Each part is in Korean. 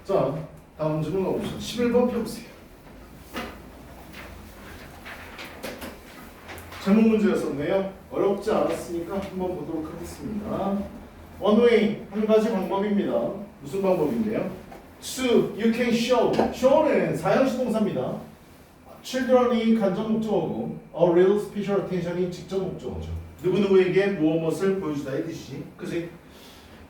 자, 다음 질문 가보시죠. 11번 펴보세요. 제목 문제였었네요. 어렵지 않았으니까 한번 보도록 하겠습니다. 원웨이 한 가지 방법입니다. 무슨 방법인데요? To, you can show. show는 사형시 동사입니다. children이 간접 목적어고 a real special attention이 직접 목적어죠. 누구누구에게 무엇을 보여주다의 뜻이지. 그치?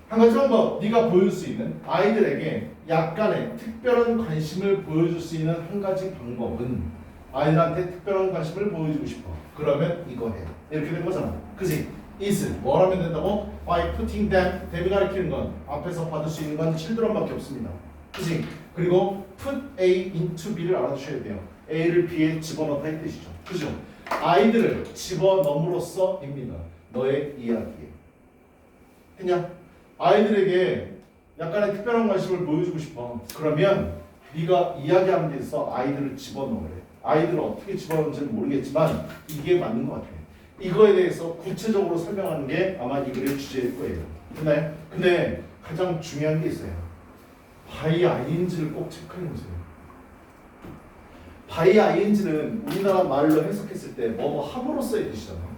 한 가지 방법, 네가 보여줄 수 있는 아이들에게 약간의 특별한 관심을 보여줄 수 있는 한 가지 방법은 아이들한테 특별한 관심을 보여주고 싶어. 그러면 이거 해. 이렇게 된 거잖아. 그치? is 뭘 하면 된다고? by putting them, them이 가리키는 건 앞에서 받을 수 있는 건 children밖에 없습니다. 그치? 그리고 put A into B를 알아두셔야 돼요. A를 B에 집어넣다 이 뜻이죠. 그죠? 아이들을 집어넣음으로써입니다. 너의 이야기에. 그냥 아이들에게 약간의 특별한 관심을 보여주고 싶어. 그러면 네가 이야기하는 데 있어서 아이들을 집어넣으래. 아이들을 어떻게 집어넣는지는 모르겠지만 이게 맞는 것 같아요. 이거에 대해서 구체적으로 설명하는 게 아마 이 글의 주제일 거예요. 근데 가장 중요한 게 있어요. by ing를 꼭 체크해 보세요. by ing는 우리나라 말로 해석했을 때 뭐뭐 함으로써의 뜻이잖아.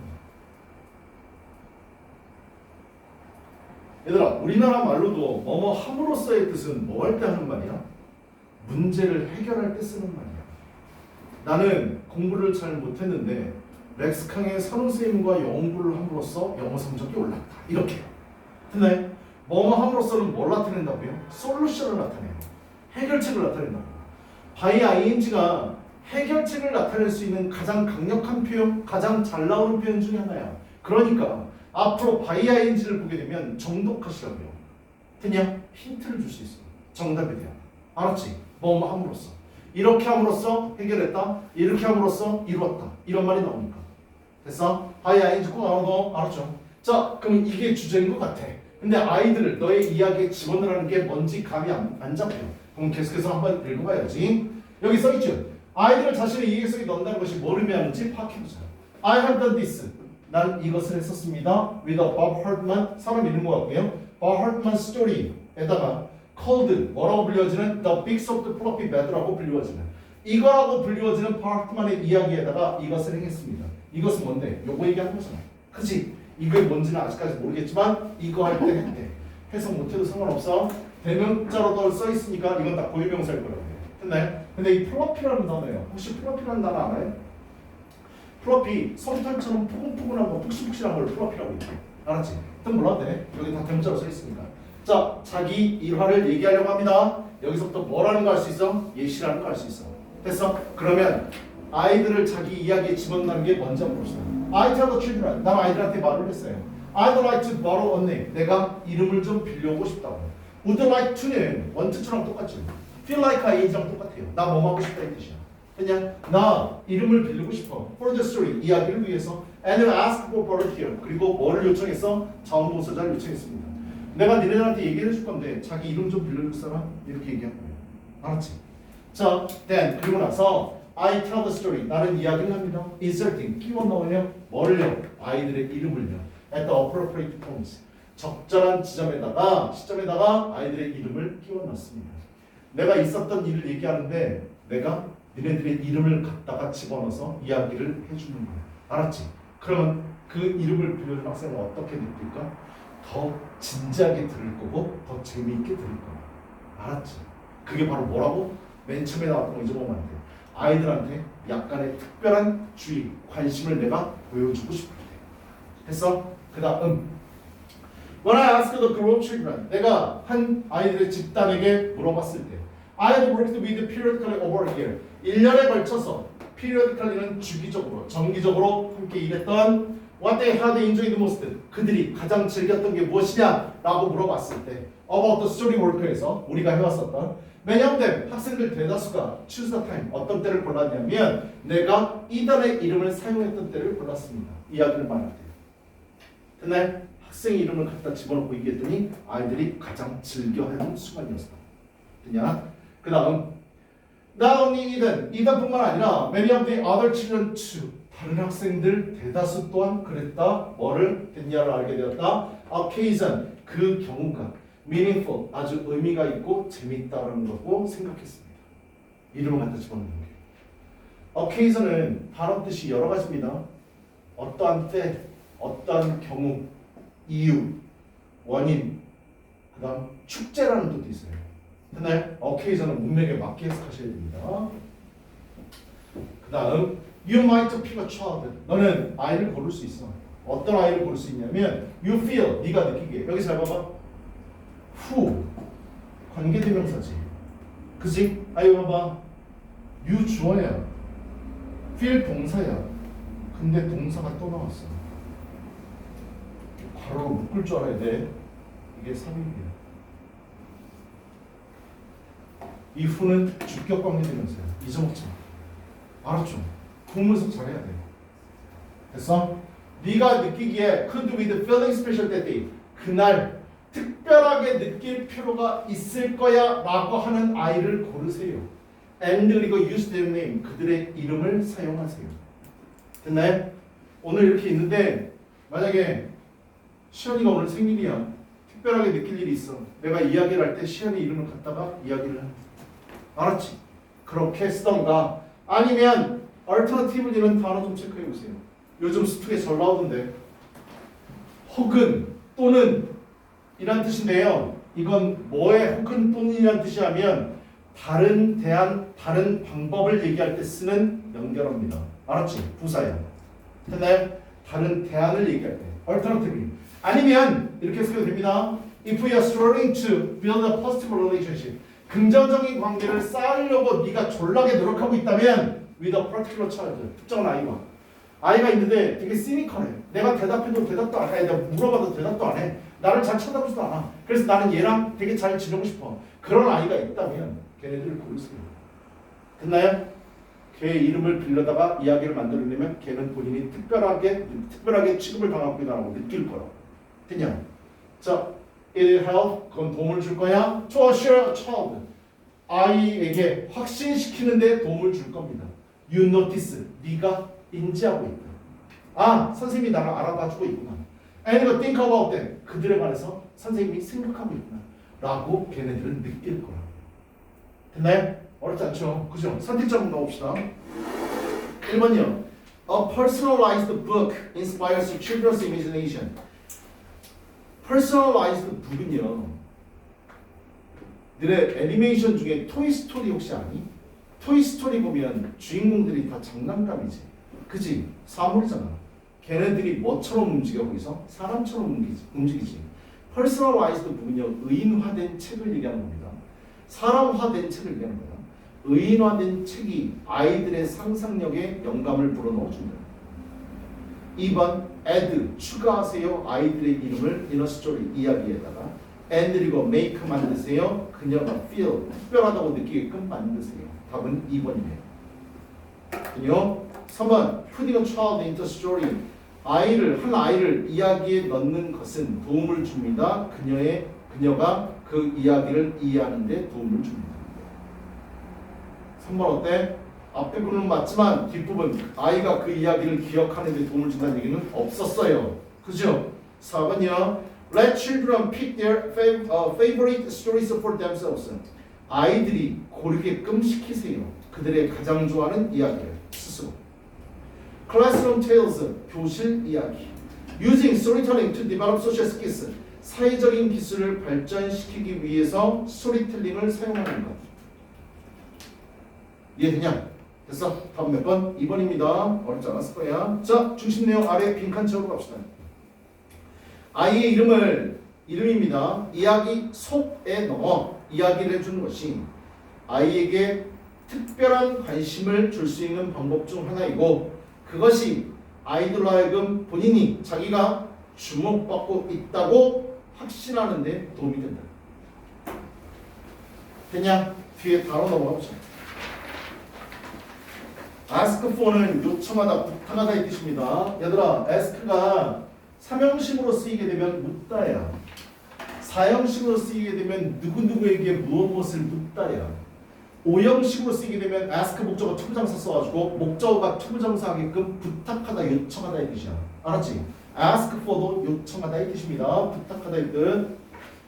얘들아, 우리나라 말로도 뭐뭐 함으로써의 뜻은 뭐 할 때 하는 말이야? 문제를 해결할 때 쓰는 말이야. 나는 공부를 잘 못했는데 렉스캉의 선생님과 영어 공부를 함으로써 영어 성적이 올랐다. 이렇게. 근데 뭐뭐 함으로써는 뭘 나타낸다고요? 솔루션을 나타내요. 해결책을 나타낸다고. by ing가 해결책을 나타낼 수 있는 가장 강력한 표현, 가장 잘 나오는 표현 중에 하나야. 그러니까 앞으로 by ing를 보게 되면 정독하시라고요. 그냥 힌트를 줄 수 있어. 정답에 대한. 알았지? 뭐뭐 함으로써. 이렇게 함으로써 해결했다. 이렇게 함으로써 이루었다. 이런 말이 나오니까. 됐어? by ing 꼭 알아둬. 알았죠? 자, 그럼 이게 주제인 것 같아. 근데 아이들을 너의 이야기에 집어넣으라는 게 뭔지 감이 안 잡혀. 그럼 계속해서 한번 읽어봐야지. 여기 써있죠? 아이들을 자신의 이야기 속에 넣는다는 것이 뭘 의미하는지 파악해보자. I have done this. 난 이것을 했었습니다. with a Bob Hartman, 사람 이름 것 같고요. Bob Hartman story에다가 called, 뭐라고 불리워지는 The Bigs of the Floppy Bed라고 불리워지는 이거라고 불리워지는 Bob Hartman의 이야기에다가 이것을 행했습니다. 이것은 뭔데? 요거 얘기하는 거잖아. 그치? 이게 뭔지는 아직까지 모르겠지만 이거 할 때 했대. 해석 못해도 상관없어. 대명자로 써있으니까 이건 다 고유명사일 거라고 해. 근데 이 플러피라는 단어예요. 혹시 플러피라는 단어 알아요? 플러피, 솜털처럼 포근포근한 거, 푹신푹신한 걸 플러피라고 해요. 알았지? 뜻 몰라도 돼. 여기 다 대문자로 써있으니까. 자, 자기 일화를 얘기하려고 합니다. 여기서부터 뭐라는 거 알 수 있어? 예시라는 거 알 수 있어. 됐어? 그러면 아이들을 자기 이야기에 집어넣는 게 뭔지 한번 봅시다. I tell the children. 난 아이들한테 말을 했어요. I'd like to borrow a name. 내가 이름을 좀 빌려오고 싶다고. Would like to는 want to랑 똑같죠. Feel like I랑 똑같아요. 나 뭐 하고 싶다 이 뜻이야. 그냥 나 이름을 빌리고 싶어. For the story. 이야기를 위해서. And ask for volunteer. 그리고 뭐를 요청했어? 자원봉사자를 요청했습니다. 내가 니네들한테 얘기를 해줄 건데 자기 이름 좀 빌려줄 사람? 이렇게 얘기한 거예요. 알았지? 자, then 그리고 나서 I tell the story. 나는 이야기를 합니다. Inserting. 끼워 넣으려. 뭐를요? 아이들의 이름을요. At the appropriate points. 적절한 시점에다가 아이들의 이름을 끼워 넣습니다. 내가 있었던 일을 얘기하는데 내가 니네들의 이름을 갖다가 집어넣어서 이야기를 해주는 거야. 알았지? 그러면 그 이름을 빌려준 학생은 어떻게 느낄까? 더 진지하게 들을 거고 더 재미있게 들을 거야. 알았지? 그게 바로 뭐라고? 맨 처음에 나왔던 거 잊어보면 안 돼. 아이들한테 약간의 특별한 주의, 관심을 내가 보여주고 싶을 때. 됐어? 그 다음 When I asked the group of children, 내가 한 아이들의 집단에게 물어봤을 때 I had worked with periodically over a year. 1년에 걸쳐서 periodically는 주기적으로, 정기적으로 함께 일했던 What they had enjoyed the most. 그들이 가장 즐겼던 게 무엇이냐? 라고 물어봤을 때 About the story work에서 우리가 해왔었던 Many of them, 학생들 대다수가 choose the time, 어떤 때를 골랐냐면 내가 이단의 이름을 사용했던 때를 골랐습니다. 이야기를 말할 때. 근데 학생 이름을 갖다 집어넣고 얘기했더니 아이들이 가장 즐겨하는 순간이었다. 됐냐? 그 다음 Not only 이단뿐만 아니라 many of the other children too. 다른 학생들 대다수 또한 그랬다. 뭐를? 됐냐를 알게 되었다. Occasion, 그 경우가 meaningful, 아주 의미가 있고 재밌다라는 거고 생각했습니다. 이름을 갖다 집어넣는 게. occasion은 단어 뜻이 여러 가지입니다. 어떠한 때, 어떠한 경우, 이유, 원인, 그 다음 축제라는 뜻도 있어요. 근데 occasion은 문맥에 맞게 해석하셔야 됩니다. 그 다음 you might pick a child. 너는 아이를 고를 수 있어. 어떤 아이를 고를 수 있냐면 you feel, 네가 느끼기에. 여기 잘 봐봐. who, 관계대명사지. 그치? 아이 봐봐. you 주어야. feel 동사야. 근데 동사가 또 나왔어. 바로 묶을 줄 알아야 돼. 이게 3인이야. 이 who는 주격 관계대명사야. 잊어먹지 마. 알았죠? 구문석 잘해야 돼. 됐어? 네가 느끼기에 could with feeling special that day. 그날 특별하게 느낄 필요가 있을 거야 라고 하는 아이를 고르세요. and 그리고 use their name. 그들의 이름을 사용하세요. 됐나요? 오늘 이렇게 있는데 만약에 시연이가 오늘 생일이야. 특별하게 느낄 일이 있어. 내가 이야기를 할 때 시연이 이름을 갖다가 이야기를 해. 알았지? 그렇게 쓰던가 아니면 alternative 이런 단어 좀 체크해 보세요. 요즘 스투에 잘 나오던데 혹은 또는 이란 뜻인데요. 이건 뭐에 혹은 또는이란 뜻이 하면 다른 대안, 다른 방법을 얘기할 때 쓰는 연결어입니다. 알았지? 부사야. 됐나요? 다른 대안을 얘기할 때 alternative. 아니면 이렇게 쓰셔도 됩니다. If we are struggling to build a positive relationship. 긍정적인 관계를 쌓으려고 네가 졸라게 노력하고 있다면 with a particular child. 특정한 아이가 있는데 되게 시니컬해. 내가 대답해도 대답도 안 해. 내가 물어봐도 대답도 안 해. 나를 잘 쳐다보지도 않아. 그래서 나는 얘랑 되게 잘 지내고 싶어. 그런 아이가 있다면 걔네들을 고르세요. 됐나요? 걔 이름을 빌려다가 이야기를 만들어내면 걔는 본인이 특별하게 취급을 당하고 있다고 느낄 거라고. 됐냐? 자, it help. 그건 도움을 줄 거야. To assure a child. 아이에게 확신시키는데 도움을 줄 겁니다. You notice. 네가 인지하고 있다. 아, 선생님이 나를 알아봐주고 있구나. And think about them. 그들에 관해서 선생님이 생각하고 있구나. 라고 걔네들은 느낄 거라. 됐나요? 어렵지 않죠? 그죠? 선택적으로 넣읍시다. 1번이요. A personalized book inspires children's imagination. personalized book은요. 너네 애니메이션 중에 토이스토리 혹시 아니? 토이스토리 보면 주인공들이 다 장난감이지. 그치? 사물이잖아. 걔네들이 뭐처럼 움직여 거기서? 사람처럼 움직이지. personalized book은요. 의인화된 책을 얘기하는 겁니다. 사람화된 책을 얘기하는 거야. 의인화된 책이 아이들의 상상력에 영감을 불어넣어 준다. 2번 add 추가하세요. 아이들의 이름을 in a story 이야기에다가 and 그리고 make 만드세요. 그녀가 feel 특별하다고 느끼게끔 만드세요. 답은 2번이네요. 3번 putting a child into story 한 아이를 이야기에 넣는 것은 도움을 줍니다. 그녀가 그 이야기를 이해하는 데 도움을 줍니다. 3번 어때? 앞에 부분은 맞지만 뒷부분 아이가 그 이야기를 기억하는 데 도움을 준다는 얘기는 없었어요. 그죠? 4번이요. Let children pick their favorite stories for themselves. 아이들이 고르게끔 시키세요. 그들의 가장 좋아하는 이야기를 스스로. Classroom tales, 교실 이야기. Using storytelling to develop social skills. 사회적인 기술을 발전시키기 위해서 스토리텔링을 사용하는 것. 이해되냐? 됐어? 다음 몇 번? 2번입니다. 어렵지 않았을 거야. 자, 중심 내용 아래 빈칸 채우고 갑시다. 아이의 이름입니다. 이야기 속에 넣어 이야기를 해주는 것이 아이에게 특별한 관심을 줄 수 있는 방법 중 하나이고 그것이 아이들로 하여금 본인이 자기가 주목받고 있다고 확신하는 데 도움이 된다. 됐냐? 뒤에 바로 넘어가보자. ask for는 요청하다, 부탁하다 이 뜻입니다. 얘들아, ask가 3형식으로 쓰이게 되면 묻다야. 4형식으로 쓰이게 되면 누구누구에게 무엇을 묻다야. 5형식으로 쓰이게 되면 ask 목적어 투부정사 써가지고 목적어가 투부정사 하게끔 부탁하다, 요청하다 이 뜻이야. 알았지? ask for도 요청하다 이 뜻입니다. 부탁하다 이 뜻.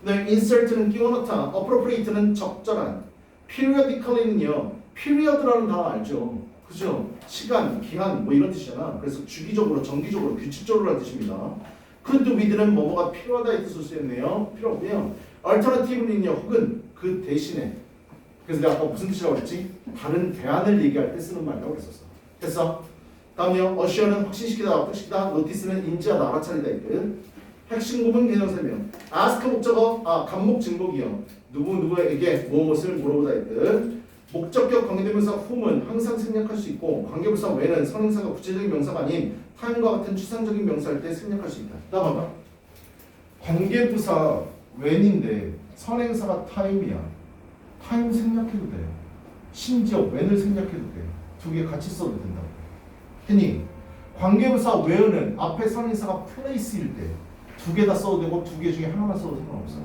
그다음에 insert는 끼워넣다, appropriate는 적절한, periodically는요, period라는 단어 알죠? 그죠? 시간, 기한 뭐 이런 뜻이잖아. 그래서 주기적으로, 정기적으로, 규칙적으로 라는 뜻입니다. could with는 뭐뭐가 필요하다 이 뜻을 쓰였네요. 필요 없고요. alternative는요, 혹은 그 대신에. 그래서 내가 아까 무슨 뜻이라고 했지? 다른 대안을 얘기할 때 쓰는 말이라고 했었어. 됐어? 다음이요. assure는 확신시키다, 납득시키다, notice는 인지하다, 알아차리다 이 뜻. 핵심 구문 개념 설명. ask 목적어, 간목 증목이요. 누구에게 무엇을 물어보다 이 뜻. 목적격 관계대명사 whom은 항상 생략할 수 있고 관계부사 when은 선행사가 구체적인 명사가 아닌 time과 같은 추상적인 명사일 때 생략할 수 있다. 다음 봐봐. 관계부사 when인데 선행사가 time이야. time 생략해도 돼. 심지어 when을 생략해도 돼. 두 개 같이 써도 된다고. 했니? 관계부사 where는 앞에 선행사가 place일 때 두 개 다 써도 되고 두 개 중에 하나만 써도 상관없어.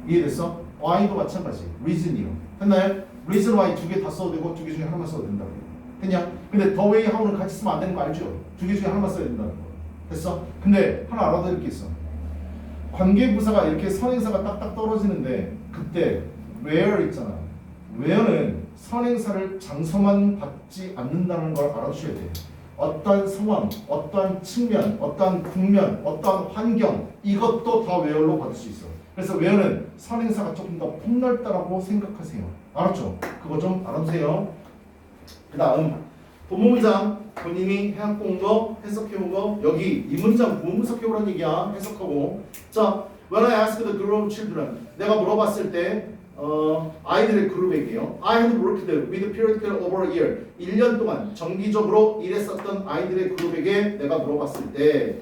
이해됐어? why도 마찬가지. reason이요. 했나요? reason why 두 개 다 써도 되고 두 개 중에 하나만 써도 된다고. 했냐? 근데 the way how는 같이 쓰면 안 되는 거 알죠? 두 개 중에 하나만 써야 된다는 거. 됐어? 근데 하나 알아둘 게 있어. 관계부사가 이렇게 선행사가 딱딱 떨어지는데 그때 where 있잖아. where는 선행사를 장소만 받지 않는다는 걸 알아주셔야 돼. 어떠한 상황, 어떠한 측면, 어떠한 국면, 어떠한 환경 이것도 다 where로 받을 수 있어. 그래서 where는 선행사가 조금 더 폭넓다라고 생각하세요. 알았죠? 그거 좀 알아두세요. 그 다음 본문문장 본인이 해갖고 온 거, 해석해온 거 여기 이 문장 본문 해석해오라는 얘기야. 해석하고 자, when I asked the group of children 내가 물어봤을 때 아이들의 그룹에게요. I had worked with periodical over a year 1년 동안 정기적으로 일했었던 아이들의 그룹에게 내가 물어봤을 때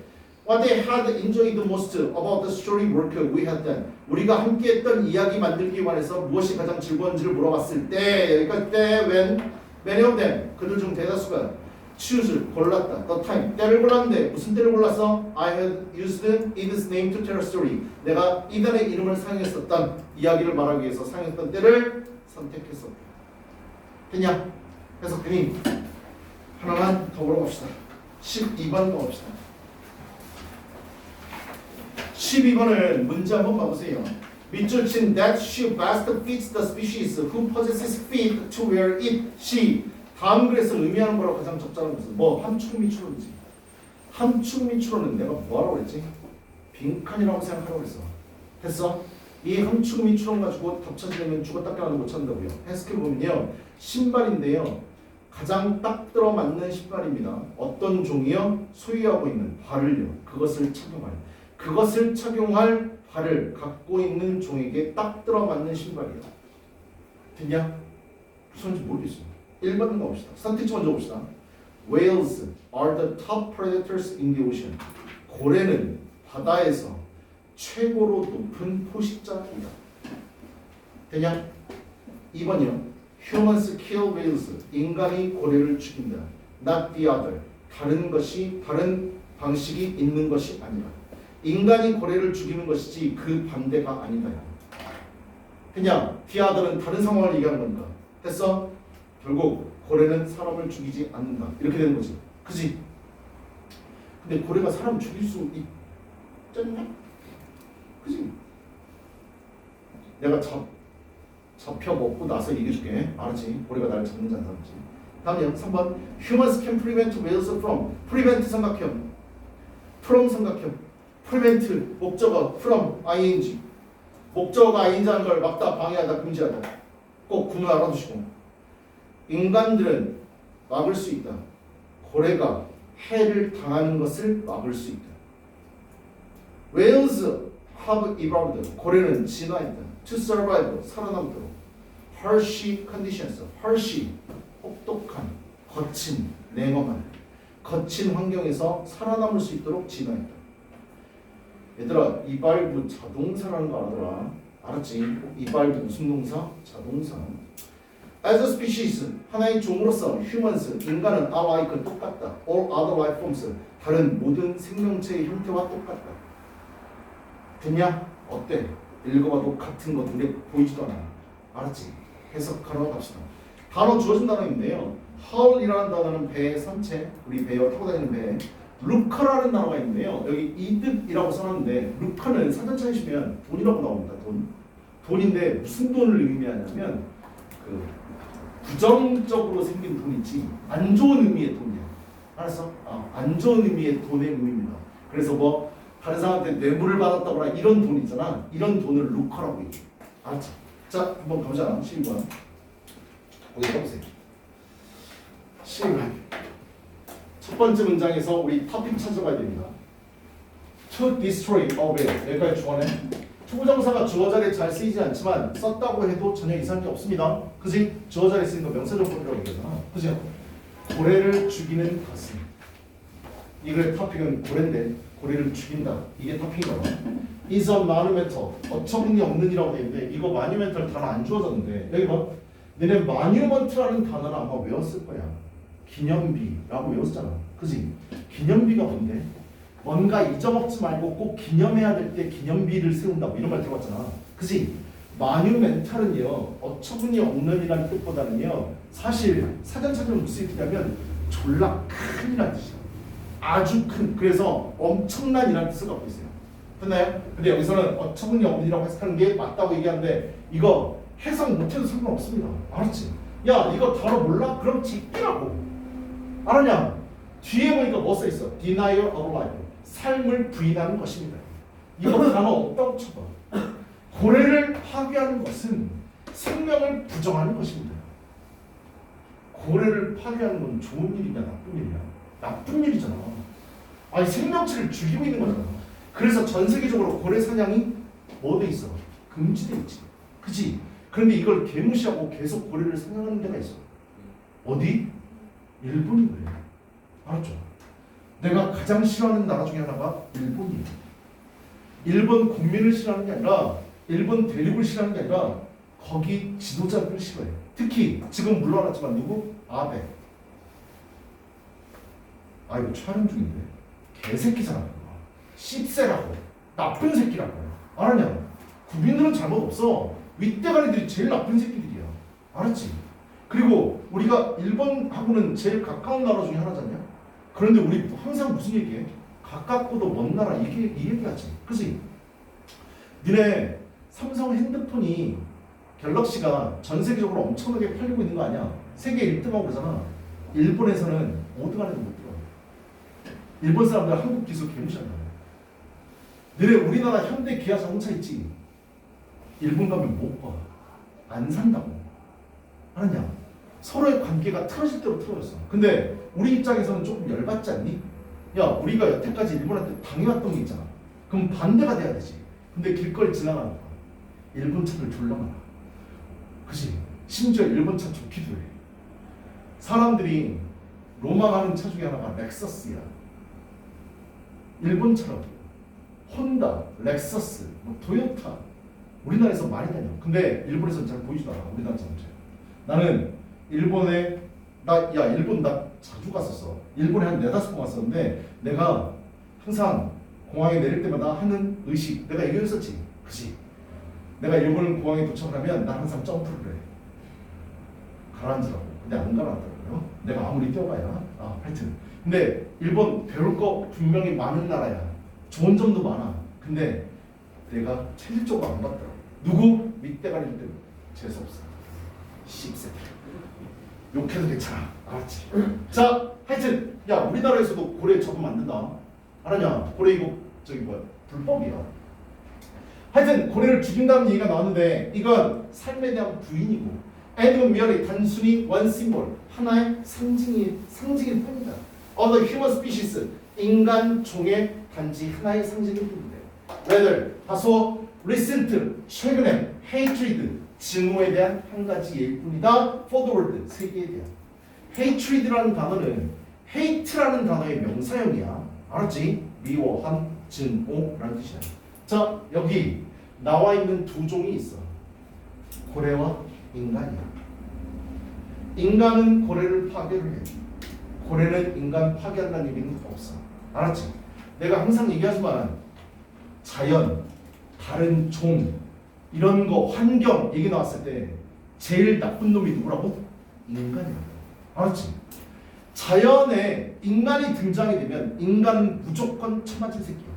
What they had enjoyed most about the story work we had done. 우리가 함께했던 이야기 만들기 관해서 무엇이 가장 즐거운지를 물어봤을 때 여기까지 때 when many of them 그들 중 대다수가 choose 골랐다. the time 때를 골랐는데 무슨 때를 골랐어? I had used Edith's name to tell a story. 내가 이단의 이름을 사용했었던 이야기를 말하기 위해서 사용했던 때를 선택했었다. 됐냐? 해석되니 하나만 더 물어봅시다. 12번 가봅시다. 12번을 문제 한번 봐보세요. 밑줄 친 that she best fits the species who possesses feet to wear it. she 다음 글에서 의미하는 거라고 가장 적절한 것은 뭐 함축미추론이지. 함축미추론은 내가 뭐하라고 그랬지? 빈칸이라고 생각하라고 그랬어. 됐어? 이 함축미추론 가지고 겹쳐지면 죽었다 깨어나도 못 찾는다고요. 해석해보면요. 신발인데요. 가장 딱 들어맞는 신발입니다. 어떤 종이요? 소유하고 있는 발을요. 그것을 착용할 발을 갖고 있는 종에게 딱 들어맞는 신발이야. 됐냐? 무슨지 모르겠어. 1번 가봅시다. 선택지 먼저 봅시다. Whales are the top predators in the ocean. 고래는 바다에서 최고로 높은 포식자입니다. 되냐? 2번이요. Humans kill whales. 인간이 고래를 죽인다. Not the other. 다른 방식이 있는 것이 아니라. 인간이 고래를 죽이는 것이지 그 반대가 아니다. 그냥 the other는 다른 상황을 얘기하는 거니까. 됐어? 결국 고래는 사람을 죽이지 않는다. 이렇게 되는 거지. 그지? 근데 고래가 사람 죽일 수 있잖냐? 그지? 내가 잡혀 먹고 나서 얘기해줄게. 알았지? 고래가 나를 잡는지 안 잡는지. 다음이요. 3번 Humans can prevent whales from. prevent 삼각형. from 삼각형. prevent 목적어 from ing. 목적어가 ing 하는 걸 막다, 방해하다, 금지하다. 꼭 구문 알아두시고. 인간들은 막을 수 있다. 고래가 해를 당하는 것을 막을 수 있다. Whales have evolved. 고래는 진화했다. To survive. 살아남도록. Harsh conditions. harsh. 혹독한, 거친, 냉엄한, 거친 환경에서 살아남을 수 있도록 진화했다. 얘들아, 이발부 자동사라는 거 알아둬라. 알았지? 이발부 무슨 동사? 자동사. As a species, 하나의 종으로서 humans, 인간은 are like 똑같다. All other life forms, 다른 모든 생명체의 형태와 똑같다. 됐냐? 어때? 읽어봐도 같은 거 눈에 보이지도 않아. 알았지? 해석하러 갑시다. 단어 주어진 단어인데요. haul이라는 단어는 배의 선체, 우리 배와 타고 다니는 배. 루커라는 단어가 있는데요. 여기 이득이라고 써놨는데 루커는 사전 찾으시면 돈이라고 나옵니다. 돈인데 무슨 돈을 의미하냐면 그 부정적으로 생긴 돈이지 안 좋은 의미의 돈이야. 알았어? 안 좋은 의미의 돈의 의미입니다. 그래서 뭐 다른 사람한테 뇌물을 받았다거나 이런 돈 있잖아. 이런 돈을 루커라고 얘기해. 알았지? 자, 한번 가보자. 12번. 거기 가보세요. 12번. 첫 번째 문장에서 우리 토픽 찾아봐야 됩니다. To destroy a will. 여기까지 주어네. 투부정사가 주어 자리에 잘 쓰이지 않지만 썼다고 해도 전혀 이상한 게 없습니다. 그지? 주어 자리에 쓰이는 거 명사정법이라고 얘기하잖아. 그지? 고래를 죽이는 것은. 이 글의 토픽은 고래인데 고래를 죽인다. 이게 토픽이라고. is a monumental. 어처구니 없는 이라고 되어 있는데 이거 monumental 단어 안 주어졌는데 여기 봐. 너네 monument라는 단어는 아마 외웠을 거야. 기념비라고 외웠잖아. 그지? 기념비가 뭔데? 뭔가 잊어먹지 말고 꼭 기념해야 될 때 기념비를 세운다고 이런 말 들어봤잖아. 그지? 마뉴멘탈은요 어처구니 없는이라는 뜻보다는요 사실 사전 찾으면 무슨 뜻이냐면 졸라 큰이라는 뜻이야. 아주 큰. 그래서 엄청난이라는 뜻을 갖고 있어요. 됐나요? 근데 여기서는 어처구니 없는이라고 해석하는 게 맞다고 얘기하는데 이거 해석 못해도 상관없습니다. 알았지? 야 이거 단어 몰라? 그럼 직기라고. 알았냐? 뒤에 보니까 뭐 써있어? Denial of life. 삶을 부인하는 것입니다. 이거 단어 없다고 쳐봐. 고래를 파괴하는 것은 생명을 부정하는 것입니다. 고래를 파괴하는 건 좋은 일이냐 나쁜 일이냐? 나쁜 일이잖아. 아니 생명체를 죽이고 있는 거잖아. 그래서 전 세계적으로 고래 사냥이 뭐 돼 있어? 금지돼 있지. 그치? 그런데 이걸 개무시하고 계속 고래를 사냥하는 데가 있어. 어디? 일본이 그래. 알았죠? 내가 가장 싫어하는 나라 중에 하나가 일본이에요. 일본 국민을 싫어하는 게 아니라 일본 대륙을 싫어하는 게 아니라 거기 지도자들을 싫어해. 특히 지금 물러났지만 누구? 아베. 아 이거 촬영 중인데 개새끼잖아. 씹새라고. 나쁜 새끼라고. 알았냐? 국민들은 잘못 없어. 윗대가리들이 제일 나쁜 새끼들이야. 알았지? 그리고 우리가 일본하고는 제일 가까운 나라 중에 하나잖냐? 그런데 우리 항상 무슨 얘기해? 가깝고도 먼 나라 이 얘기하지. 그치? 니네 삼성 핸드폰이 갤럭시가 전 세계적으로 엄청나게 팔리고 있는 거 아니야? 세계 1등하고 그러잖아. 일본에서는 5등 안에도 못 들어. 일본 사람들 한국 기술 개무시한다. 너네 우리나라 현대 기아 자동차 있지? 일본 가면 못 봐. 안 산다고. 알았냐? 서로의 관계가 틀어질 대로 틀어졌어. 근데 우리 입장에서는 조금 열받지 않니? 야 우리가 여태까지 일본한테 당해왔던 게 있잖아. 그럼 반대가 돼야 되지. 근데 길거리 지나가는 거야. 일본 차들 졸라 많아. 그치? 심지어 일본 차 좋기도 해. 사람들이 로망하는 차 중에 하나가 렉서스야. 일본 차라고. 혼다, 렉서스, 뭐 토요타. 우리나라에서 많이 다녀. 근데 일본에서는 잘 보이지도 않아. 우리나라 자동차. 나는 일본에 일본 나 자주 갔었어. 일본에 한 4-5번 갔었는데 내가 항상 공항에 내릴 때마다 하는 의식 내가 얘기했었지. 그치? 내가 일본 공항에 도착하면 난 항상 점프를 해. 가라앉으라고. 근데 안 가라앉더라고요. 내가 아무리 뛰어봐야. 하여튼 근데 일본 배울 거 분명히 많은 나라야. 좋은 점도 많아. 근데 내가 체질적으로 안 받더라고. 누구? 윗대가리들 때문에. 재수없어. 씹새끼. 욕해도 괜찮아. 알았지? 자, 하여튼 야 우리나라에서도 고래 잡으면 안 된다. 알았냐? 고래 이거 저기 뭐야? 불법이야. 하여튼 고래를 죽인다는 얘기가 나왔는데 이건 삶에 대한 부인이고 and merely 단순히 one symbol 하나의 상징일 뿐이다. of the human species 인간 종의 단지 하나의 상징일 뿐인데 rather 다소 recent 최근에 hatred 증오에 대한 한 가지 예일 뿐이다. for the world 세계에 대한 hatred라는 단어는 hate라는 단어의 명사형이야. 알았지? 미워함, 증오라는 뜻이야. 자 여기 나와 있는 두 종이 있어. 고래와 인간이야. 인간은 고래를 파괴를 해. 고래는 인간 파괴한다는 얘기는 없어. 알았지? 내가 항상 얘기하지만 자연, 다른 종 이런 거 환경 얘기 나왔을 때 제일 나쁜 놈이 누구라고? 인간이야. 알았지? 자연에 인간이 등장이 되면 인간은 무조건 처맞은 새끼야.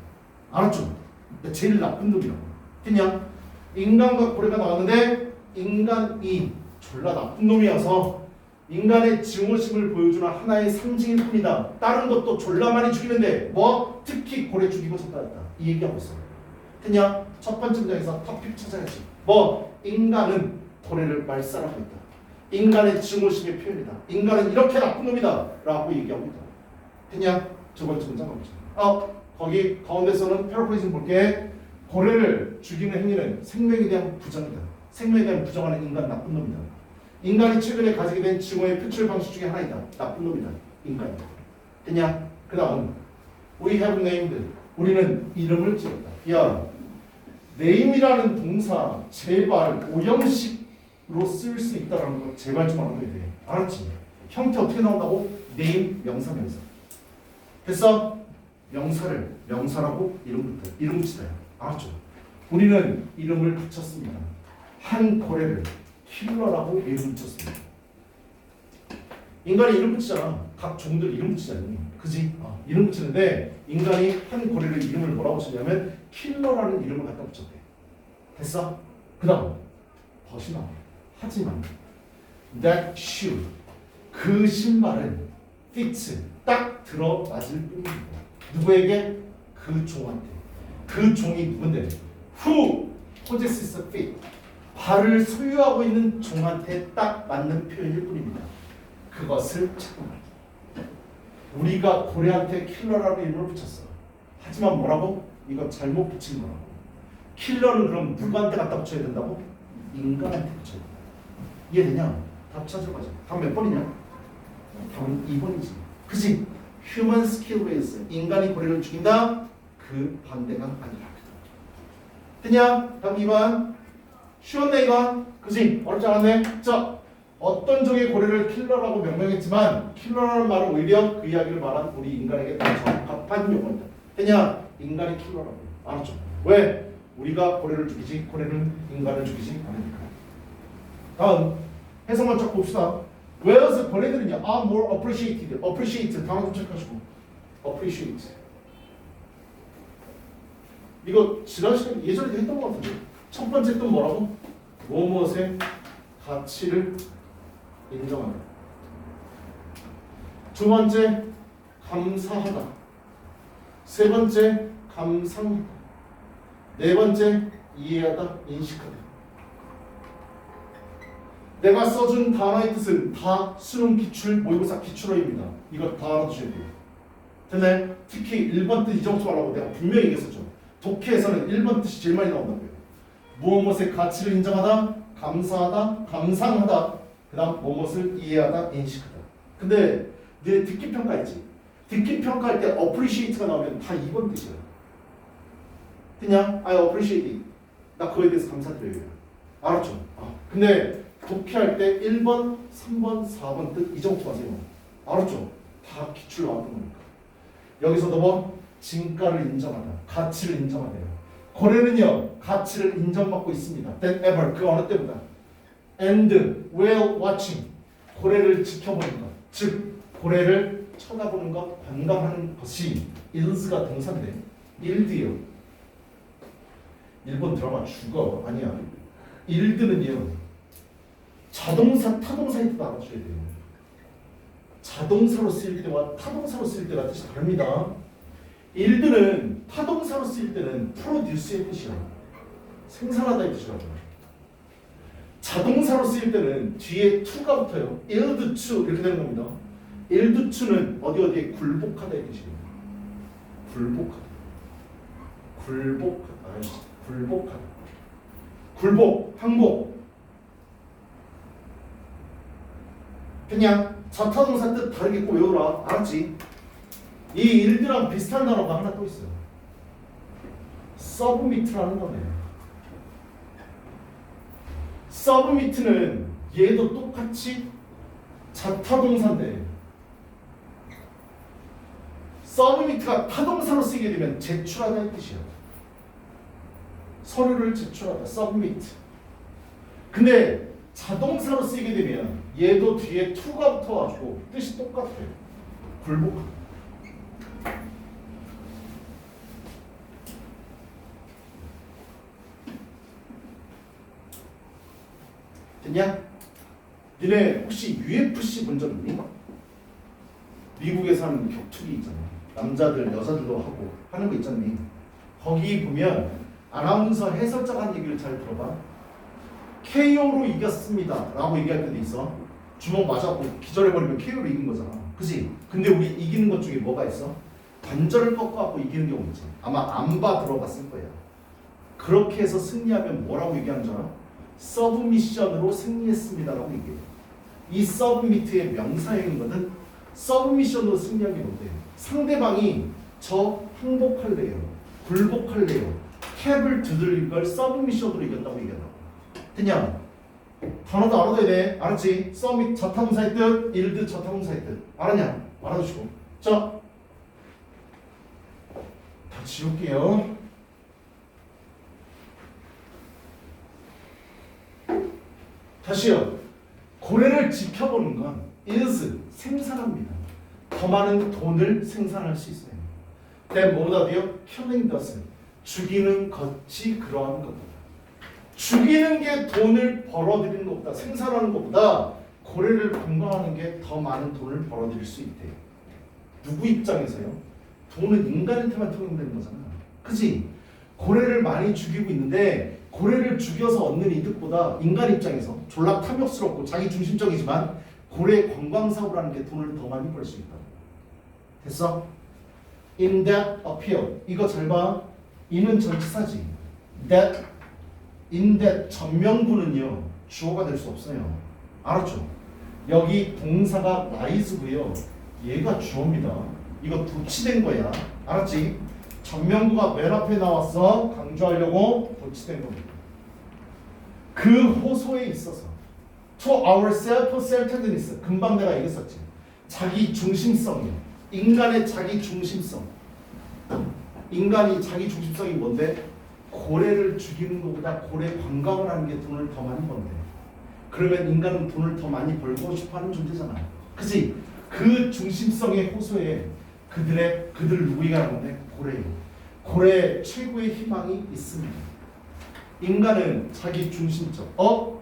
알았죠? 제일 나쁜 놈이라고. 그냥 인간과 고래가 나왔는데 인간이 졸라 나쁜 놈이어서 인간의 증오심을 보여주는 하나의 상징일 뿐이다. 다른 것도 졸라 많이 죽이는데 뭐 특히 고래 죽이고 쳤다했다. 이 얘기하고 있어. 그냥 첫 번째 문장에서 토픽 찾아야지. 뭐 인간은 고래를 말살하고 있다. 인간의 증오심의 표현이다. 인간은 이렇게 나쁜 놈이다 라고 얘기하고 있다. 그냥 두 번째 문장 가보자. 거기 가운데서는 패러프레이징 볼게. 고래를 죽이는 행위는 생명에 대한 부정이다. 생명에 대한 부정하는 인간 나쁜 놈이다. 인간이 최근에 가지게 된 증오의 표출 방식 중에 하나이다. 나쁜 놈이다. 인간이다. 그냥 그 다음 We have named. 우리는 이름을 지었다. 야, name이라는 동사 제발 오형식으로 쓸 수 있다는 거 제발 좀 알아둬야 돼. 알았지? 형태 어떻게 나온다고? name 명사. 됐어? 명사를 명사라고 이름 붙여요. 알았죠? 우리는 이름을 붙였습니다. 한 고래를 킬러라고 이름 붙였습니다. 인간이 이름 붙이잖아. 각 종들 이름 붙이잖니. 그지? 이름 붙이는데 인간이 한 고래를 이름을 뭐라고 붙였냐면 킬러라는 이름을 갖다 붙였대. 됐어? 그 다음 더시 나와. 하지만 that shoe 그 신발은 fits 딱 들어맞을 뿐입니다. 누구에게? 그 종한테. 그 종이 누군데? Who possesses feet 발을 소유하고 있는 종한테 딱 맞는 표현일 뿐입니다. 그것을 찾고 말이야. 우리가 고래한테 킬러라고 이름을 붙였어. 하지만 뭐라고? 이거 잘못 붙인 거라고. 킬러는 그럼 누구한테 갖다 붙여야 된다고? 인간한테 붙여야 된다. 이해되냐? 답 찾으러 가자. 답 몇 번이냐? 답은 2번이지. 그치? Human skill base 인간이 고래를 죽인다? 그 반대가 아니라. 그냥 답 2번. 쉬웠네 이건. 그치? 어렵지 않았네. 자, 어떤 종의 고래를 킬러라고 명명했지만 킬러라는 말은 오히려 그 이야기를 말한 우리 인간에게 더 적합한 용어다. 그냥 인간이 킬러라고. 알았죠? 왜? 우리가 고래를 죽이지 고래는 인간을 죽이지 않으니까. 다음 해석만 쫙 봅시다. Whereas 고래들은요 are more appreciated. appreciate 단어 좀 체크하시고. appreciate 이거 지난 시간에 예전에도 했던 것 같은데 첫 번째 또 뭐라고? 무엇의 가치를 인정하다. 두 번째 감사하다. 세 번째 감상하다. 네 번째 이해하다, 인식하다. 내가 써준 단어의 뜻은 다 수능 기출, 모의고사 기출어입니다. 이거 다 알아두셔야 돼요. 근데 특히 1번 뜻 이정도 말하고 내가 분명히 얘기했었죠. 독해에서는 1번 뜻이 제일 많이 나온다고요. 무엇의 가치를 인정하다, 감사하다, 감상하다, 그 다음 무엇을 이해하다, 인식하다. 근데 내 듣기 평가했지. 듣기 평가할 때 appreciate가 나오면 다 2번 뜻이야. 그냥 I appreciate it. 나 그거에 대해서 감사드려요. 알았죠? 근데 독해할 때 1번, 3번, 4번 뜻 이 정도 하세요. 알았죠? 다 기출 나왔던 거니까. 여기서도 뭐 진가를 인정하다, 가치를 인정하대요. 고래는요 가치를 인정받고 있습니다. That ever 그 어느 때보다. And while watching 고래를 지켜보는 것, 즉 고래를 쳐다보는 것, 관광하는 것이 is가 동사인데 일드요. 일본 드라마 죽어 아니야. 일드는요 자동사, 타동사의 뜻 알아줘야 돼요. 자동사로 쓰일 때와 타동사로 쓰일 때가 뜻이 다릅니다. 일드는 타동사로 쓰일 때는 프로듀스의 뜻이야. 생산하다의 뜻이라고. 자동사로 쓰일 때는 뒤에 to가 붙어요. yield to 이렇게 되는 겁니다. yield to는 어디에 굴복하다의 뜻이에요. 굴복하다. 굴복하다. 굴복, 항복. 그냥 자타동사 뜻 다르게 꼭 외우라. 알았지? 이 일드랑 비슷한 단어가 하나 또 있어요. 서브미트라는 거네. 서브미트는 얘도 똑같이 자타동사인데 서브미트가 타동사로 쓰게 되면 제출하다는 뜻이야. 서류를 제출하다. 서브미트. 근데 자동사로 쓰게 되면 얘도 뒤에 to가 붙어가지고 뜻이 똑같아요. 굴복. 됐냐? 니네 혹시 UFC 본 적 있니? 미국에서 하는 격투기 있잖아. 남자들 여자들도 하고 하는 거 있잖니. 거기 보면 아나운서 해설자가 한 얘기를 잘 들어봐. KO로 이겼습니다 라고 얘기할 때도 있어. 주먹 맞았고 기절해버리면 KO로 이긴 거잖아. 그치? 근데 우리 이기는 것 중에 뭐가 있어? 관절을 꺾어갖고 이기는 경우 있지. 아마 안바 들어봤을 거야. 그렇게 해서 승리하면 뭐라고 얘기하는 줄 알아? 서브미션으로 승리했습니다 라고 얘기해. 이 서브미트의 명사형이거든. 서브미션으로 승리한 게 뭔데? 상대방이 저 항복할래요, 굴복할래요, 캡을 두들린 걸 서브미션으로 이겼다고 얘기한다고. 됐냐? 단어도 알아둬야 돼. 알았지? 서밋 자타동사의 뜻, 일드 자타동사의 뜻. 알았냐? 알아두시고. 자, 다 지울게요. 다시요. 고래를 지켜보는 건 is 생산합니다. 더 많은 돈을 생산할 수 있어요. 근데 뭐보다 돼요? killing doesn't. 죽이는 것이 그러한 것보다. 죽이는 게 돈을 벌어들이는 것보다, 생산하는 것보다 고래를 관광하는 게 더 많은 돈을 벌어들일 수 있대요. 누구 입장에서요? 돈은 인간한테만 통용되는 거잖아. 그치? 고래를 많이 죽이고 있는데 고래를 죽여서 얻는 이득보다 인간 입장에서 졸라 탐욕스럽고 자기 중심적이지만 고래 관광사업이라는 게 돈을 더 많이 벌 수 있다. 됐어? In that appeal. 이거 잘 봐. 이는 전치사지. That, in that 전명구는요 주어가 될 수 없어요. 알았죠? 여기 동사가 rise고요. 얘가 주어입니다. 이거 도치된 거야. 알았지? 전명구가 맨 앞에 나왔어. 강조하려고 도치된 겁니다. 그 호소에 있어서 to our self-centeredness. 금방 내가 얘기했었지. 자기 중심성이요. 인간의 자기 중심성. 인간이 자기 중심성이 뭔데? 고래를 죽이는 것보다 고래 관광을 하는 게 돈을 더 많이 번대. 그러면 인간은 돈을 더 많이 벌고 싶어하는 존재잖아. 그치? 그 중심성의 호소에 그들 누구이가 나오는데 고래예요. 고래의 최고의 희망이 있습니다. 인간은 자기 중심적.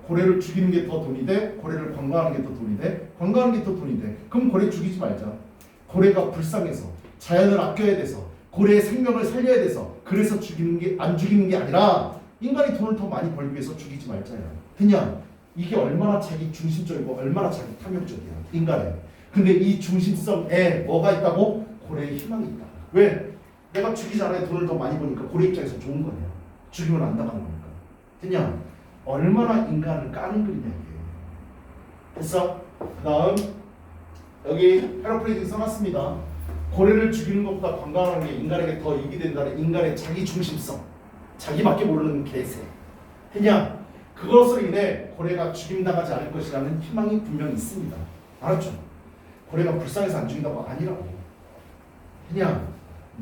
고래를 죽이는 게 더 돈이 돼? 고래를 관광하는 게 더 돈이 돼? 관광하는 게 더 돈이 돼. 그럼 고래 죽이지 말자. 고래가 불쌍해서 자연을 아껴야 돼서 고래의 생명을 살려야 돼서 그래서 안 죽이는 게 아니라 인간이 돈을 더 많이 벌기 위해서 죽이지 말자야. 그냥 이게 얼마나 자기 중심적이고 얼마나 자기 탐욕적이야. 인간에. 근데 이 중심성에 뭐가 있다고? 고래의 희망이 있다. 왜? 내가 죽이지 않아야 돈을 더 많이 버니까 고래 입장에서 좋은 거냐. 죽이면 안 당하는 거니까. 그냥 얼마나 인간을 까는 그림이야 이게. 됐어? 그 다음 여기 패러프레이징 써놨습니다. 고래를 죽이는 것보다 관광하는 게 인간에게 더 이익이 된다는 인간의 자기 중심성. 자기밖에 모르는 개새. 그냥 그것으로 인해 고래가 죽임당하지 않을 것이라는 희망이 분명히 있습니다. 알았죠? 고래가 불쌍해서 안 죽인다고 아니라고. 그냥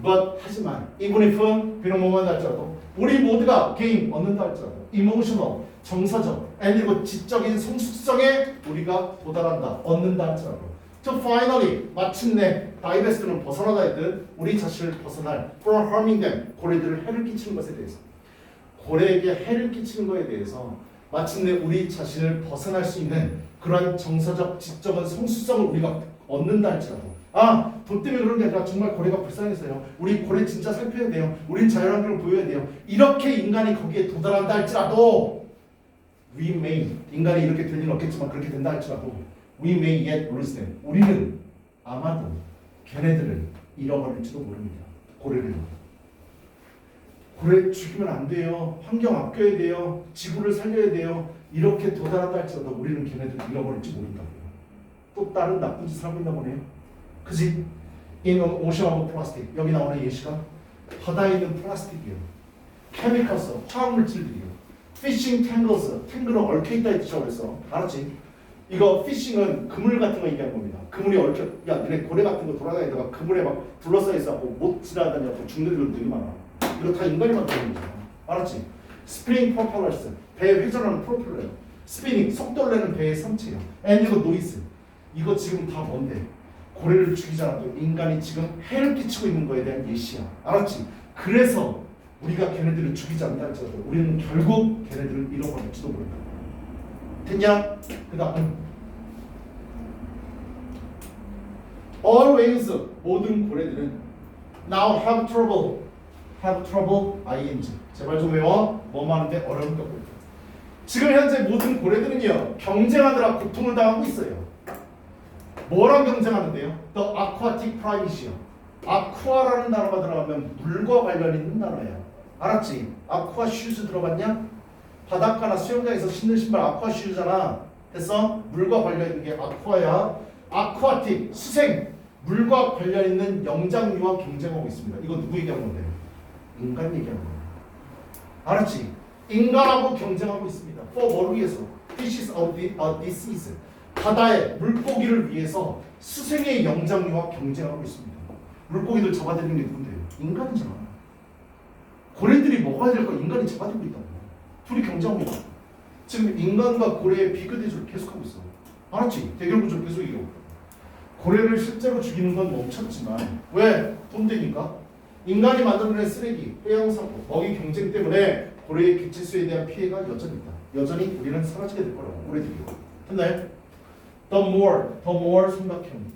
but 하지만 even if 비록 뭐만 할지라도 우리 모두가 gain 얻는다 할지라도 emotional 정서적 그리고 지적인 성숙성에 우리가 도달한다 얻는다 할지라도 to finally 마침내 divest는 벗어나다 했듯 우리 자신을 벗어날 from harming them 고래들을 해를 끼치는 것에 대해서 고래에게 해를 끼치는 것에 대해서 마침내 우리 자신을 벗어날 수 있는 그러한 정서적 지적인 성숙성을 우리가 얻는다 할지라도 돈 때문에 그런 게 아니라 정말 고래가 불쌍해서요. 우리 고래 진짜 살펴야 돼요. 우린 자연환경을 보여야 돼요. 이렇게 인간이 거기에 도달한다 할지라도 we may 인간이 이렇게 될 일은 없겠지만 그렇게 된다 할지라도 we may yet lose them 우리는 아마도 걔네들을 잃어버릴지도 모릅니다. 고래를. 고래 죽이면 안 돼요. 환경 아껴야 돼요. 지구를 살려야 돼요. 이렇게 도달한다 할지라도 우리는 걔네들을 잃어버릴지 모른다고요. 또 다른 나쁜 짓을 하고 있나 보네요. 그지? In an ocean of plastic. 여기 나오는 예시가 바다에 있는 플라스틱이에요. chemicals, 화학물질들이에요. fishing tangles, 탱글은 얽혀있다 했죠. 그래서 알았지? 이거 fishing은 그물 같은 거 얘기하는 겁니다. 그물이 얽혀, 야 너네 고래 같은 거 돌아다니다가 그물에 막 둘러싸여 있어서 못 지나다니고 죽는 일도 되게 많아. 이거 다 인간이 만드는 거잖아. 알았지? spring propellers, 배 회전하는 프로펠러예요. spinning, 속도를 내는 배의 선체예요. and 이거 noise, 이거 지금 다 뭔데? 고래를 죽이지 않아도 인간이 지금 해를 끼치고 있는 거에 대한 예시야. 알았지? 그래서 우리가 걔네들을 죽이지 않는다 할지라도 우리는 결국 걔네들을 잃어버릴지도 모른다. 됐냐? 그 다음 always 모든 고래들은 now have trouble ing 제발 좀 외워. 뭐만 하는데 어려운 거 보여. 지금 현재 모든 고래들은요 경쟁하느라 고통을 당하고 있어요. 뭐랑 경쟁하는데요? The aquatic primate요. 아쿠아라는 단어가 들어가면 물과 관련 있는 단어예요. 알았지? 아쿠아 슈즈 들어봤냐? 바닷가나 수영장에서 신는 신발 아쿠아 슈즈잖아. 됐어? 물과 관련 있는 게 아쿠아야. 아쿠아틱 수생 물과 관련 있는 영장류와 경쟁하고 있습니다. 이거 누구 얘기하는 건데? 인간 얘기하는 거예요. 알았지? 인간하고 경쟁하고 있습니다. 뭐를 위해서? Fishes of the disease. 바다의 물고기를 위해서 수생의 영장류와 경쟁하고 있습니다. 물고기들 잡아들이는 게 누군데요? 인간이잖아. 고래들이 먹어야 될 거 인간이 잡아들고 있다고. 둘이 경쟁하고 있다. 지금 인간과 고래의 비교 대조를 계속하고 있어. 알았지? 대결 구조를 계속 이기고. 고래를 실제로 죽이는 건 멈췄지만 왜? 돈 되니까. 인간이 만들어낸 쓰레기, 해양사고, 먹이 경쟁 때문에 고래의 개체수에 대한 피해가 여전히 있다. 여전히 우리는 사라지게 될 거라고. 고래들이. 됐나요? The more 생각형.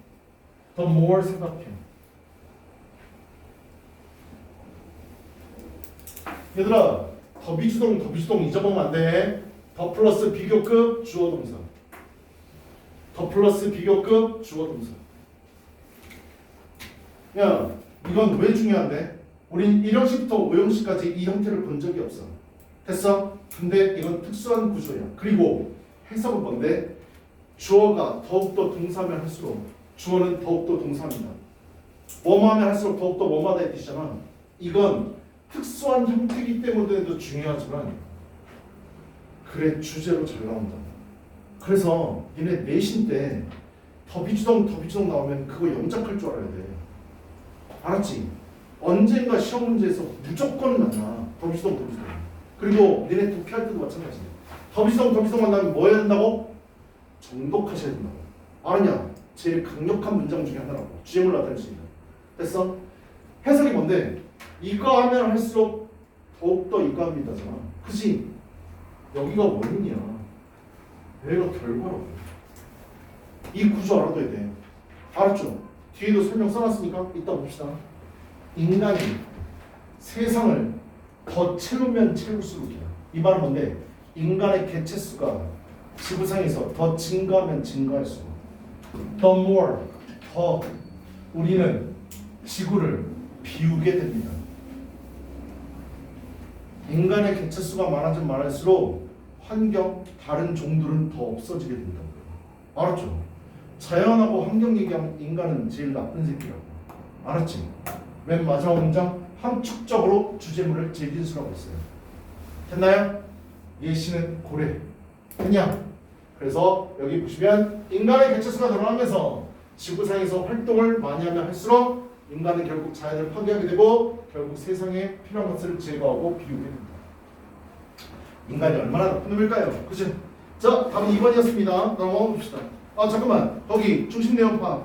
The more 생각형. 얘들아, 더비주동 잊어보면 안 돼. 더 플러스 비교급 주어 동사. 더 플러스 비교급 주어 동사. 야, 이건 왜 중요한데? 우린 1형식부터 5형식까지 이 형태를 본 적이 없어. 됐어? 근데 이건 특수한 구조야. 그리고 해석은 뭔데? 주어가 더욱더 동사면 할수록 주어는 더욱더 동사입니다. 뭐만 하면 할수록 더욱더 뭐마다의 뜻이잖아. 이건 특수한 형태이기 때문에도 중요하지만 그래 주제로 잘 나온다. 그래서 니네 내신 때 더비주동 나오면 그거 영작할 줄 알아야 돼. 알았지? 언젠가 시험 문제에서 무조건 만나. 더비주동. 그리고 니네 독해할 때도 마찬가지야. 더비주동 만나면 뭐 해야 된다고? 정독하셔야 된다고. 알았냐? 제일 강력한 문장 중에 하나라고. 주제물 나타낼 수 있는. 됐어? 해석이 뭔데? 이거 하면 할수록 더욱더 이거 합니다잖아. 그치? 여기가 원인이야. 여기가 결과라고. 이 구조 알아둬야 돼. 알았죠? 뒤에도 설명 써놨으니까 이따 봅시다. 인간이 세상을 더 채우면 채울수록이야. 이 말은 뭔데? 인간의 개체수가 지구상에서 더 증가하면 증가할수록 The more 더 우리는 지구를 비우게 됩니다. 인간의 개체수가 많아지면 많을수록 환경, 다른 종들은 더 없어지게 된다고요. 알았죠? 자연하고 환경 얘기하면 인간은 제일 나쁜 새끼라고. 알았지? 맨 마지막 문장 함축적으로 주제물을 재진수라고 했어요. 됐나요? 예시는 고래. 됐냐? 그래서 여기 보시면 인간의 개체수가 늘어나면서 지구상에서 활동을 많이 하면 할수록 인간은 결국 자연을 파괴하게 되고 결국 세상에 필요한 것을 제거하고 비우게 됩니다. 인간이 얼마나 나쁜 놈일까요? 그죠? 자, 답은 2번이었습니다. 넘어가 봅시다. 잠깐만. 거기 중심 내용 파.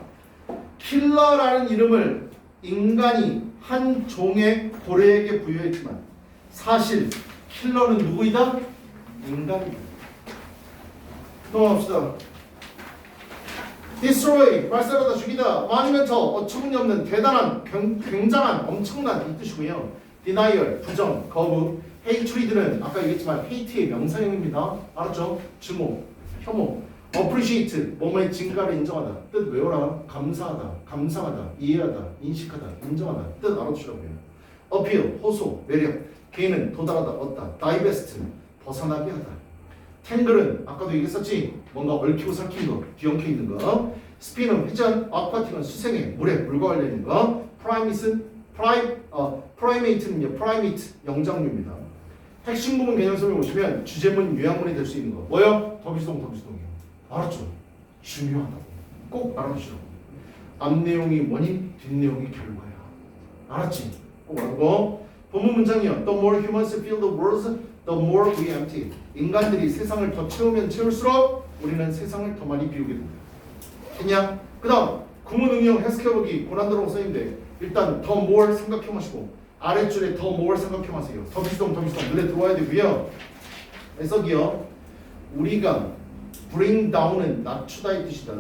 킬러라는 이름을 인간이 한 종의 고래에게 부여했지만 사실 킬러는 누구이다? 인간이다. 넘어갑시다. destroy, 발사하다 죽이다. monumental, 어처구니없는, 대단한, 굉장한, 엄청난 이 뜻이고요. denial, 부정, 거부. hatred는 아까 얘기했지만 hate의 명사형입니다. 알았죠? 주목, 혐오. appreciate, 뭐뭐의 증가를 인정하다. 뜻 외워라. 감사하다, 감상하다, 이해하다, 인식하다, 인정하다. 뜻 알아두시라고요. appeal, 호소, 매력. gain은 도달하다, 얻다. divest, 벗어나게 하다. 탱글은 아까도 얘기했었지. 뭔가 얽히고 삭힌 거, 뒤엉켜 있는 거. 스피는 회전, 아쿠아틱은 수생에, 물과 관련 있는 거. 프라이메이트는요, 프라이메이트 영장류입니다. 핵심 부분 개념 설명 보시면 주제문, 요약문이 될 수 있는 거. 뭐요? 더비주동이요. 알았죠? 중요하다고. 꼭 알아두시라고. 앞 내용이 원인, 뒷 내용이 결과야. 알았지? 꼭 알고. 본문 문장이요. The more humans fill the world, the more we empty. 인간들이 세상을 더 채우면 채울수록 우리는 세상을 더 많이 비우게 됩니다. 됐냐? 그 다음 구문 응용 해석해보기 고난도라고 써있는데 일단 더 more 생각해 마시고 아래줄에 더 more 생각해 마세요. 더 비동 눈에 들어와야 되고요. 해석이요. 우리가 bring down은 낮추다 이 뜻이다.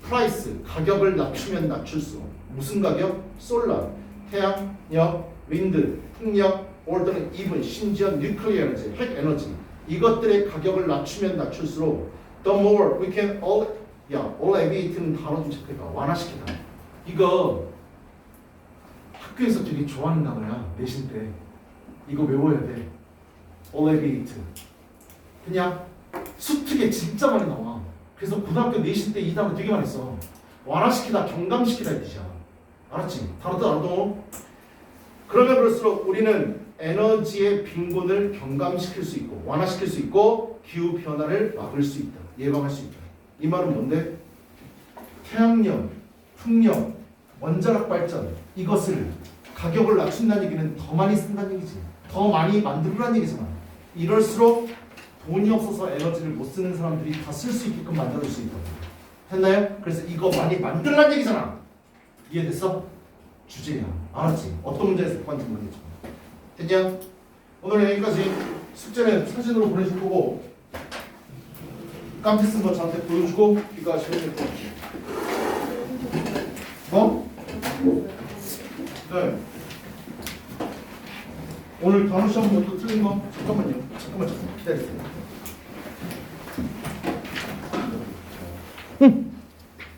price 가격을 낮추면 낮출수록 무슨 가격? 솔라 태양력, 윈드, 풍력, or 또는 even 심지어 nuclear 에너지, 핵 에너지 이것들의 가격을 낮추면 낮출수록 the more we can alleviate는 단어 좀 체크해봐. 완화시키다. 이거 학교에서 되게 좋아하는 단어야. 내신 때 이거 외워야 돼. alleviate 그냥 수특에 진짜 많이 나와. 그래서 고등학교 내신 때 이 단어 되게 많이 써. 완화시키다, 경감시키다 이 뜻이야. 알았지? 단어도 알아도. 그러면 그럴수록 우리는 에너지의 빈곤을 경감시킬 수 있고 완화시킬 수 있고 기후 변화를 막을 수 있다. 예방할 수 있다. 이 말은 뭔데? 태양력, 풍력, 원자력 발전 이것을 가격을 낮춘다는 얘기는 더 많이 쓴다는 얘기지. 더 많이 만들으라는 얘기잖아. 이럴수록 돈이 없어서 에너지를 못 쓰는 사람들이 다 쓸 수 있게끔 만들어줄 수 있다. 됐나요? 그래서 이거 많이 만들라는 얘기잖아. 이해됐어? 주제야. 알았지? 어떤 문제에서 관지 모르겠지만. 됐냐? 오늘 여기까지. 숙제는 사진으로 보내줄 거고 깜짝 쓴 거 저한테 보여주고 이거 하시면 될 것 같아요. 어? 네. 오늘 단어 시험 또 틀린 거? 잠깐만요. 잠깐만 기다리세요.